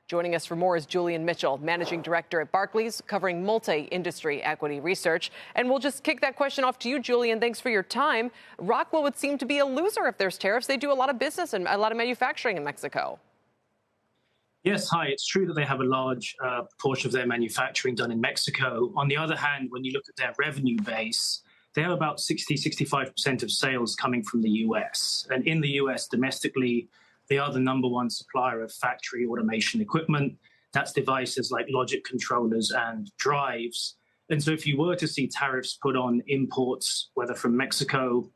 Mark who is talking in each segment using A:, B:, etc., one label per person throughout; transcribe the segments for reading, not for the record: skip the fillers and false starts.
A: Joining us for more is Julian Mitchell, Managing Director at Barclays, covering multi-industry equity research. And we'll just kick that question off to you, Julian. Thanks for your time. Rockwell would seem to be a loser if there's tariffs. They do a lot of business and a lot of manufacturing in Mexico.
B: Yes, hi. It's true that they have a large portion of their manufacturing done in Mexico. On the other hand, when you look at their revenue base, they have about 65% of sales coming from the US. And in the US, domestically, they are the #1 supplier of factory automation equipment. That's devices like logic controllers and drives. And so if you were to see tariffs put on imports, whether from Mexico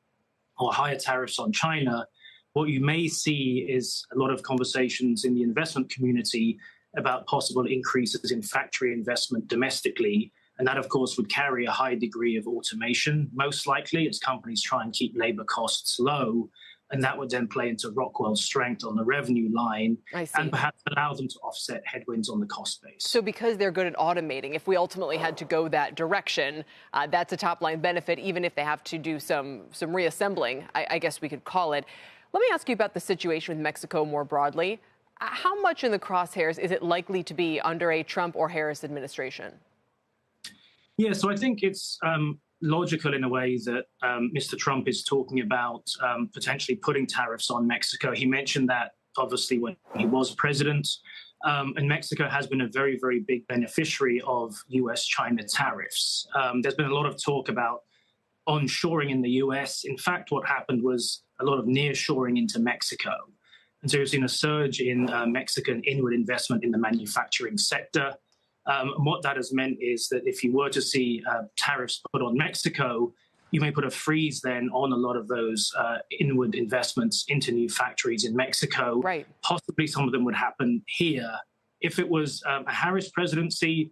B: or higher tariffs on China, what you may see is a lot of conversations in the investment community about possible increases in factory investment domestically. And that, of course, would carry a high degree of automation, most likely, as companies try and keep labor costs low. And that would then play into Rockwell's strength on the revenue line and perhaps allow them to offset headwinds on the cost base.
A: So because they're good at automating, if we ultimately had to go that direction, that's a top-line benefit, even if they have to do some reassembling, I guess we could call it. Let me ask you about the situation with Mexico more broadly. How much in the crosshairs is it likely to be under a Trump or Harris administration?
B: Yeah, so I think it's logical in a way that Mr. Trump is talking about potentially putting tariffs on Mexico. He mentioned that, obviously, when he was president. And Mexico has been a very, very big beneficiary of US-China tariffs. There's been a lot of talk about onshoring in the US. In fact, what happened was a lot of nearshoring into Mexico. And so we've seen a surge in Mexican inward investment in the manufacturing sector. And what that has meant is that if you were to see tariffs put on Mexico, you may put a freeze then on a lot of those inward investments into new factories in Mexico.
A: Right.
B: Possibly some of them would happen here. If it was a Harris presidency,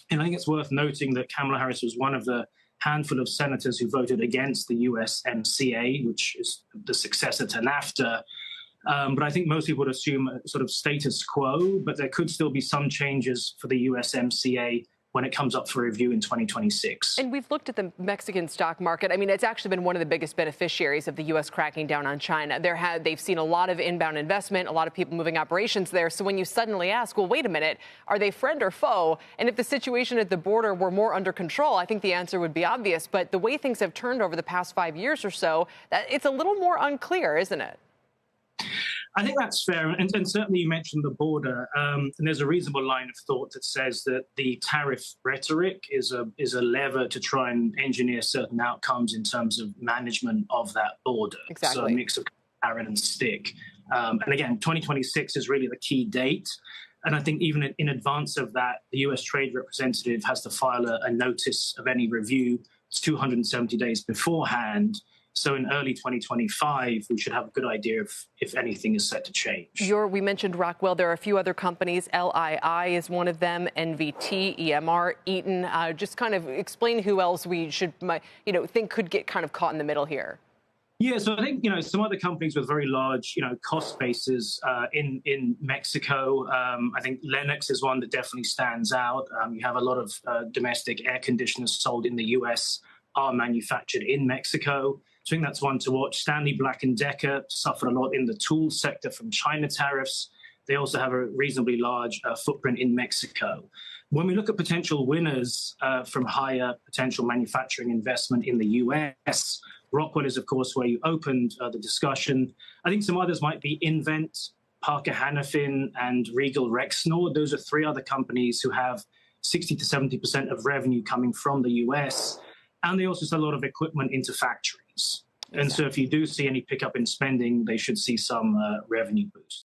B: and I think it's worth noting that Kamala Harris was one of the handful of senators who voted against the USMCA, which is the successor to NAFTA. But I think most people would assume a sort of status quo, but there could still be some changes for the USMCA when it comes up for review in 2026.
A: And we've looked at the Mexican stock market. I mean, it's actually been one of the biggest beneficiaries of the U.S. cracking down on China. They've seen a lot of inbound investment, a lot of people moving operations there. So when you suddenly ask, well, wait a minute, are they friend or foe? And if the situation at the border were more under control, I think the answer would be obvious. But the way things have turned over the past 5 years or so, it's a little more unclear, isn't it?
B: I think that's fair. And certainly you mentioned the border. And there's a reasonable line of thought that says that the tariff rhetoric is a lever to try and engineer certain outcomes in terms of management of that border.
A: Exactly.
B: So a mix of carrot and stick. And again, 2026 is really the key date. And I think even in advance of that, the U.S. Trade Representative has to file a notice of any review 270 days beforehand. So in early 2025, we should have a good idea if anything is set to change.
A: We mentioned Rockwell. There are a few other companies. LII is one of them, NVT, EMR, Eaton. Just kind of explain who else we should think could get kind of caught in the middle here.
B: Yeah, so I think, some other companies with very large, cost bases in Mexico. I think Lennox is one that definitely stands out. You have a lot of domestic air conditioners sold in the U.S. are manufactured in Mexico. So I think that's one to watch. Stanley Black & Decker suffered a lot in the tool sector from China tariffs. They also have a reasonably large footprint in Mexico. When we look at potential winners from higher potential manufacturing investment in the U.S., Rockwell is, of course, where you opened the discussion. I think some others might be Invent, Parker Hannifin, and Regal Rexnord. Those are three other companies who have 60 to 70% of revenue coming from the U.S., and they also sell a lot of equipment into factories. And so if you do see any pickup in spending, they should see some revenue boost.